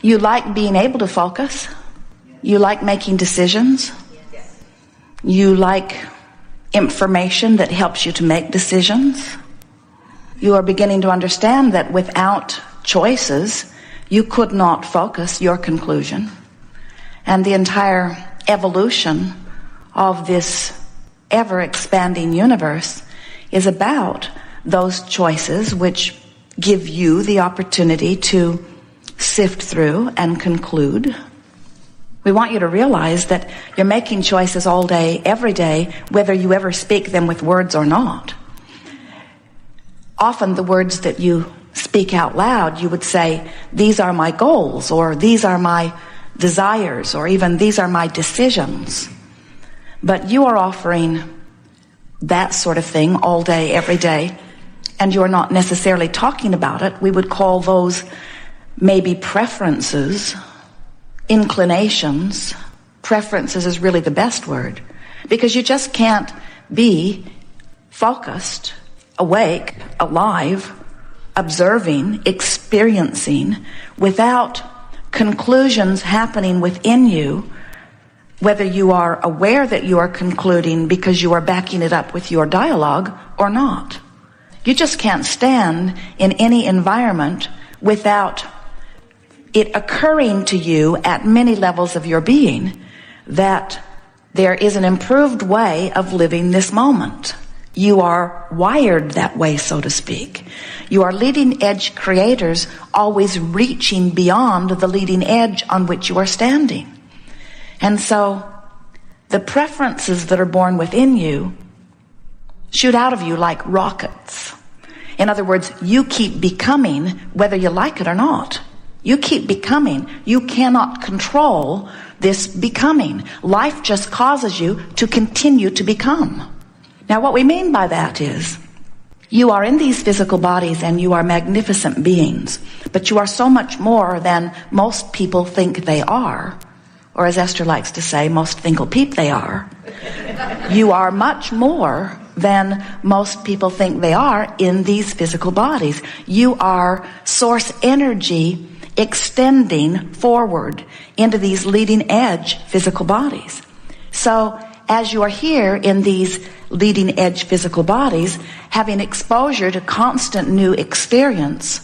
You like being able to focus. You like making decisions. You like information that helps you to make decisions. You are beginning to understand that without choices, you could not focus your conclusion. And the entire evolution of this ever-expanding universe is about those choices which give you the opportunity to sift through and conclude. We want you to realize that you're making choices all day, every day, whether you ever speak them with words or not. Often the words that you speak out loud, you would say, these are my goals, or these are my desires, or even these are my decisions. But you are offering that sort of thing all day, every day, and you're not necessarily talking about it. We would call those maybe preferences, inclinations. Preferences is really the best word, because you just can't be focused, awake, alive, observing, experiencing, without conclusions happening within you, whether you are aware that you are concluding because you are backing it up with your dialogue or not. You just can't stand in any environment without it occurring to you at many levels of your being that there is an improved way of living this moment. You are wired that way, so to speak. You are leading edge creators, always reaching beyond the leading edge on which you are standing. And so the preferences that are born within you shoot out of you like rockets. In other words, you keep becoming whether you like it or not. You keep becoming. You cannot control this becoming. Life just causes you to continue to become. Now, what we mean by that is, you are in these physical bodies and you are magnificent beings, but you are so much more than most people think they are. Or as Esther likes to say, most thinkle-peep they are. You are much more than most people think they are in these physical bodies. You are source energy extending forward into these leading edge physical bodies. So as you are here in these leading edge physical bodies, having exposure to constant new experience,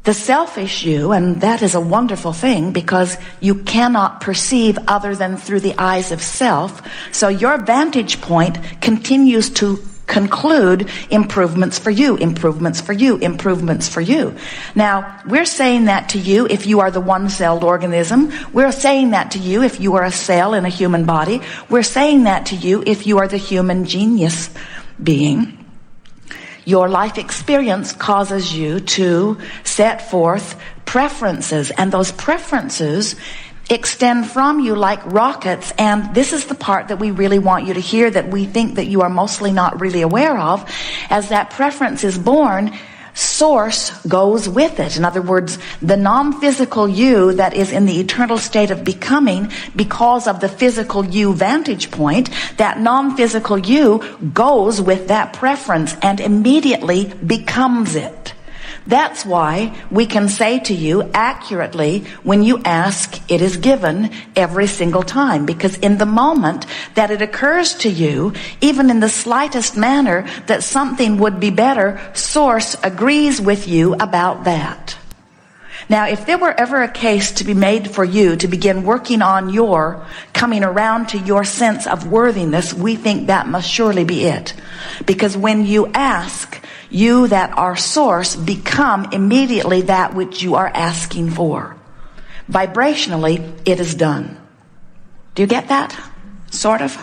the selfish you, and that is a wonderful thing because you cannot perceive other than through the eyes of self. So your vantage point continues to conclude improvements for you, improvements for you, improvements for you. Now, we're saying that to you if you are the one-celled organism. We're saying that to you if you are a cell in a human body. We're saying that to you if you are the human genius being. Your life experience causes you to set forth preferences, and those preferences extend from you like rockets. And this is the part that we really want you to hear, that we think that you are mostly not really aware of. As that preference is born, source goes with it. In other words, the non-physical you that is in the eternal state of becoming because of the physical you vantage point, that non-physical you goes with that preference and immediately becomes it. That's why we can say to you accurately, when you ask, it is given every single time. Because in the moment that it occurs to you, even in the slightest manner, that something would be better, Source agrees with you about that. Now, if there were ever a case to be made for you to begin working on your coming around to your sense of worthiness, we think that must surely be it. Because when you ask, you that are source become immediately that which you are asking for. Vibrationally, it is done. Do you get that? Sort of.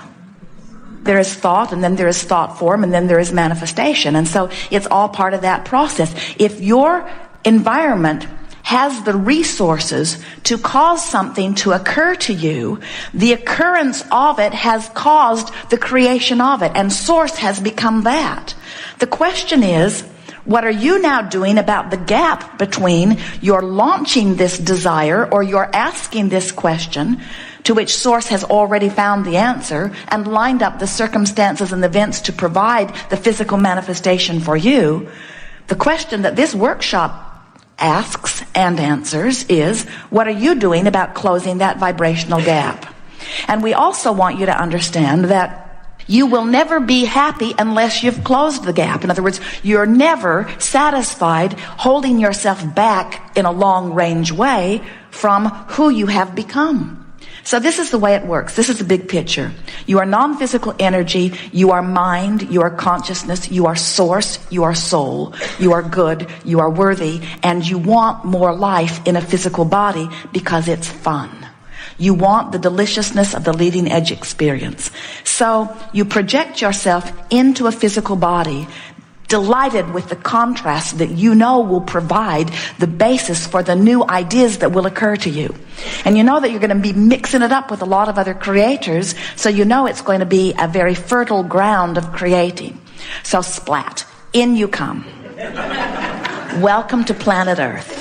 There is thought, and then there is thought form, and then there is manifestation. And so it's all part of that process. If your environment has the resources to cause something to occur to you, the occurrence of it has caused the creation of it, and source has become that. The question is, what are you now doing about the gap between your launching this desire or your asking this question, to which source has already found the answer and lined up the circumstances and events to provide the physical manifestation for you? The question that this workshop asks and answers is, what are you doing about closing that vibrational gap? And we also want you to understand that you will never be happy unless you've closed the gap. In other words, you're never satisfied holding yourself back in a long-range way from who you have become. So this is the way it works. This is the big picture. You are non-physical energy. You are mind. You are consciousness. You are source. You are soul. You are good. You are worthy. And you want more life in a physical body because it's fun. You want the deliciousness of the leading edge experience. So you project yourself into a physical body, delighted with the contrast that you know will provide the basis for the new ideas that will occur to you. And you know that you're going to be mixing it up with a lot of other creators, so you know it's going to be a very fertile ground of creating. So splat, in you come. Welcome to planet Earth.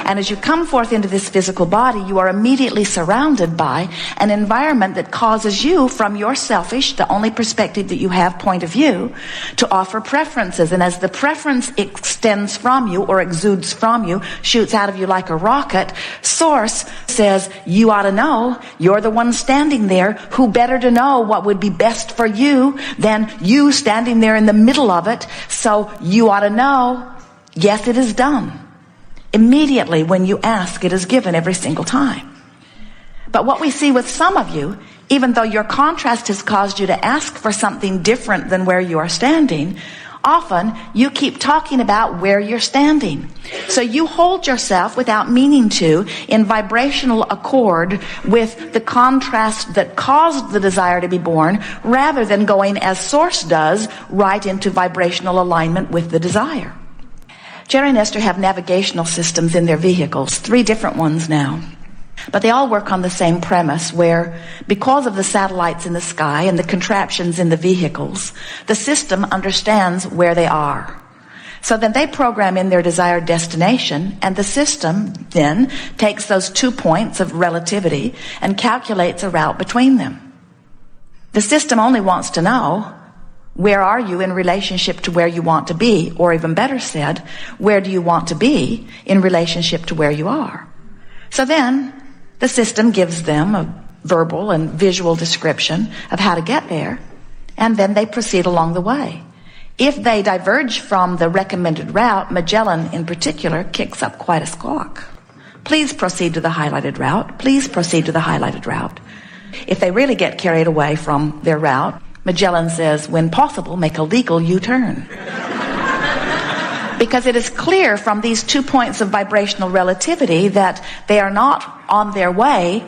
And as you come forth into this physical body, you are immediately surrounded by an environment that causes you, from your selfish, the only perspective that you have, point of view, to offer preferences. And as the preference extends from you or exudes from you, shoots out of you like a rocket, Source says, you ought to know, you're the one standing there. Who better to know what would be best for you than you standing there in the middle of it? So you ought to know, yes, it is done. Immediately when you ask, it is given every single time. But what we see with some of you, even though your contrast has caused you to ask for something different than where you are standing, often you keep talking about where you're standing. So you hold yourself without meaning to in vibrational accord with the contrast that caused the desire to be born, rather than going as Source does, right into vibrational alignment with the desire. Jerry and Esther have navigational systems in their vehicles, 3 different ones now. But they all work on the same premise, where because of the satellites in the sky and the contraptions in the vehicles, the system understands where they are. So then they program in their desired destination, and the system then takes those 2 points of relativity and calculates a route between them. The system only wants to know, where are you in relationship to where you want to be? Or even better said, where do you want to be in relationship to where you are? So then the system gives them a verbal and visual description of how to get there, and then they proceed along the way. If they diverge from the recommended route, Magellan in particular kicks up quite a squawk. Please proceed to the highlighted route. Please proceed to the highlighted route. If they really get carried away from their route, Magellan says, when possible, make a legal U-turn. Because it is clear from these 2 points of vibrational relativity that they are not on their way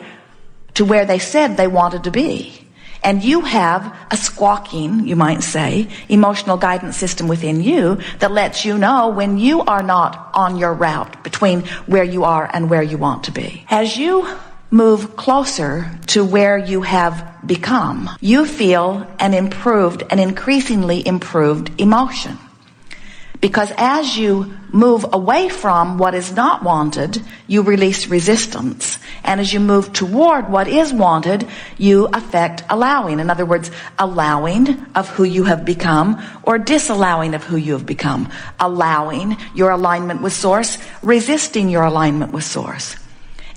to where they said they wanted to be. And you have a squawking, you might say, emotional guidance system within you that lets you know when you are not on your route between where you are and where you want to be. As you move closer to where you have become, you feel an improved, an increasingly improved emotion. Because as you move away from what is not wanted, you release resistance. And as you move toward what is wanted, you affect allowing. In other words, allowing of who you have become or disallowing of who you have become. Allowing your alignment with Source, resisting your alignment with Source.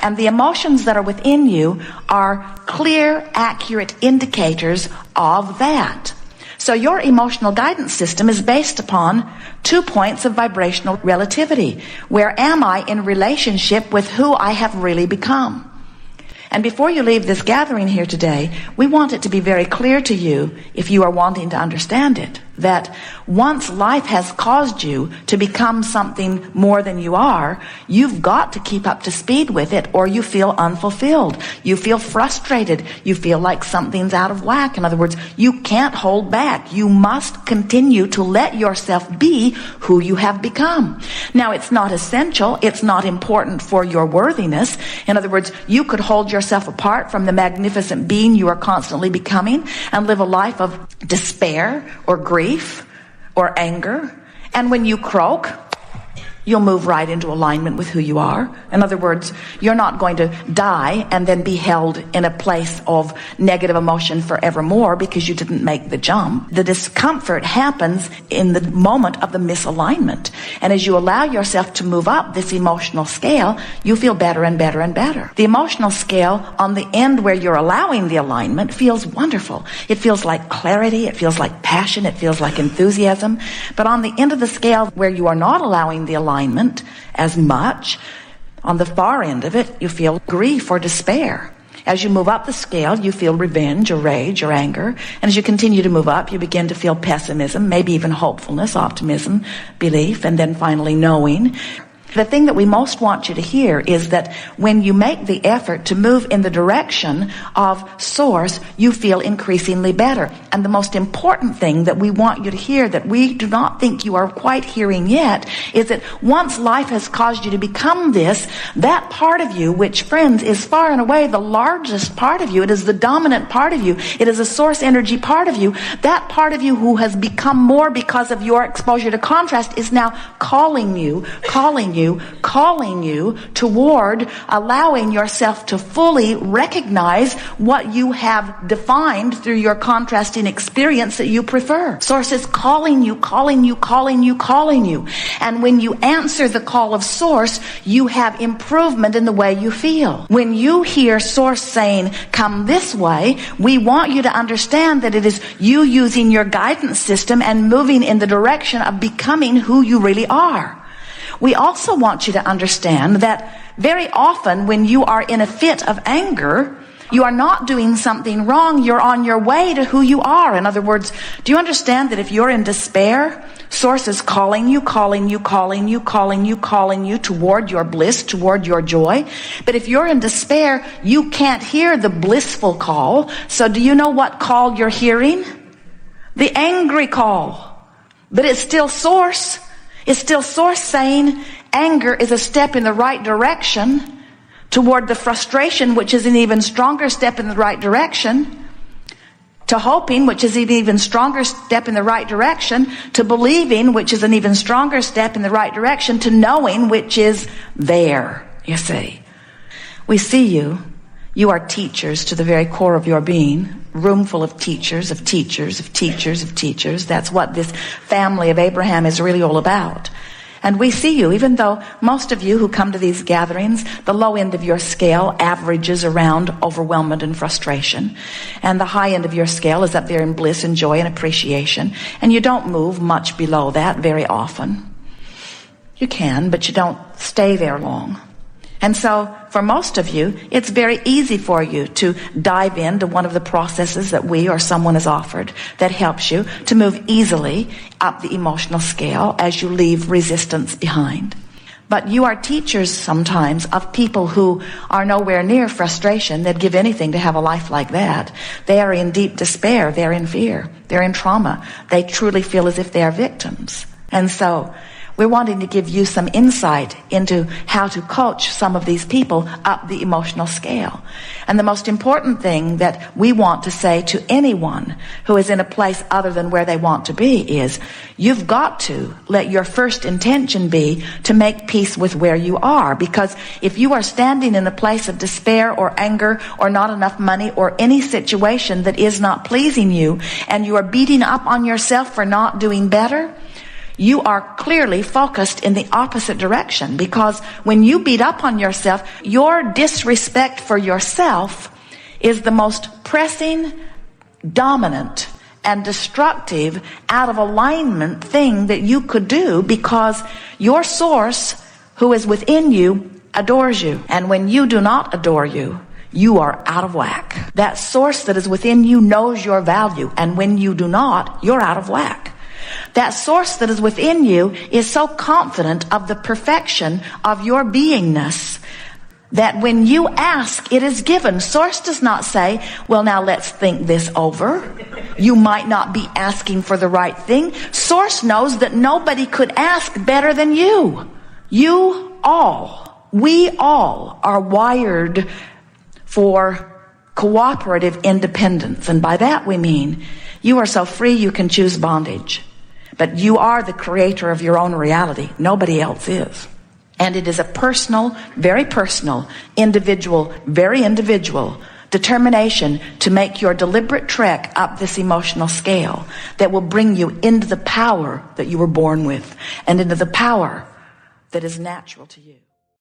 And the emotions that are within you are clear, accurate indicators of that. So your emotional guidance system is based upon 2 points of vibrational relativity. Where am I in relationship with who I have really become? And before you leave this gathering here today, we want it to be very clear to you, if you are wanting to understand it, that once life has caused you to become something more than you are, you've got to keep up to speed with it, or you feel unfulfilled. You feel frustrated. You feel like something's out of whack. In other words, you can't hold back. You must continue to let yourself be who you have become. Now, it's not essential. It's not important for your worthiness. In other words, you could hold yourself apart from the magnificent being you are constantly becoming and live a life of despair or grief or anger. And when you croak, You'll move right into alignment with who you are. In other words, you're not going to die and then be held in a place of negative emotion forevermore because you didn't make the jump. The discomfort happens in the moment of the misalignment. And as you allow yourself to move up this emotional scale, you feel better and better and better. The emotional scale on the end where you're allowing the alignment feels wonderful. It feels like clarity. It feels like passion. It feels like enthusiasm. But on the end of the scale where you are not allowing the alignment as much, on the far end of it, you feel grief or despair. As you move up the scale, you feel revenge or rage or anger. And as you continue to move up, you begin to feel pessimism, maybe even hopefulness, optimism, belief, and then finally knowing. The thing that we most want you to hear is that when you make the effort to move in the direction of Source, you feel increasingly better. And the most important thing that we want you to hear that we do not think you are quite hearing yet is that once life has caused you to become this, that part of you, which, friends, is far and away the largest part of you, it is the dominant part of you, it is a source energy part of you, that part of you who has become more because of your exposure to contrast is now calling you toward allowing yourself to fully recognize what you have defined through your contrasting experience that you prefer. Source is calling you. And when you answer the call of Source, you have improvement in the way you feel. When you hear Source saying, come this way, we want you to understand that it is you using your guidance system and moving in the direction of becoming who you really are. We also want you to understand that very often when you are in a fit of anger, you are not doing something wrong. You're on your way to who you are. In other words, do you understand that if you're in despair, Source is calling you toward your bliss, toward your joy. But if you're in despair, you can't hear the blissful call. So do you know what call you're hearing? The angry call. But it's still Source. It's still Source saying anger is a step in the right direction toward the frustration, which is an even stronger step in the right direction, to hoping, which is an even stronger step in the right direction, to believing, which is an even stronger step in the right direction, to knowing, which is there, you see. We see you. You are teachers to the very core of your being, room full of teachers, of teachers, of teachers, of teachers. That's what this family of Abraham is really all about. And we see you, even though most of you who come to these gatherings, the low end of your scale averages around overwhelmment and frustration. And the high end of your scale is up there in bliss and joy and appreciation. And you don't move much below that very often. You can, but you don't stay there long. And so, for most of you, it's very easy for you to dive into one of the processes that we or someone has offered that helps you to move easily up the emotional scale as you leave resistance behind. But you are teachers sometimes of people who are nowhere near frustration. They'd give anything to have a life like that. They are in deep despair. They're in fear. They're in trauma. They truly feel as if they are victims. And so, we're wanting to give you some insight into how to coach some of these people up the emotional scale. And the most important thing that we want to say to anyone who is in a place other than where they want to be is, you've got to let your first intention be to make peace with where you are. Because if you are standing in a place of despair or anger or not enough money or any situation that is not pleasing you, and you are beating up on yourself for not doing better, you are clearly focused in the opposite direction, because when you beat up on yourself, your disrespect for yourself is the most pressing, dominant, and destructive, out of alignment thing that you could do, because your Source, who is within you, adores you. And when you do not adore you, you are out of whack. That Source that is within you knows your value, and when you do not, you're out of whack. That Source that is within you is so confident of the perfection of your beingness that when you ask, it is given. Source does not say, well, now let's think this over. You might not be asking for the right thing. Source knows that nobody could ask better than you. We all are wired for cooperative independence. And by that we mean you are so free you can choose bondage. But you are the creator of your own reality. Nobody else is. And it is a personal, very individual, very individual determination to make your deliberate trek up this emotional scale that will bring you into the power that you were born with and into the power that is natural to you.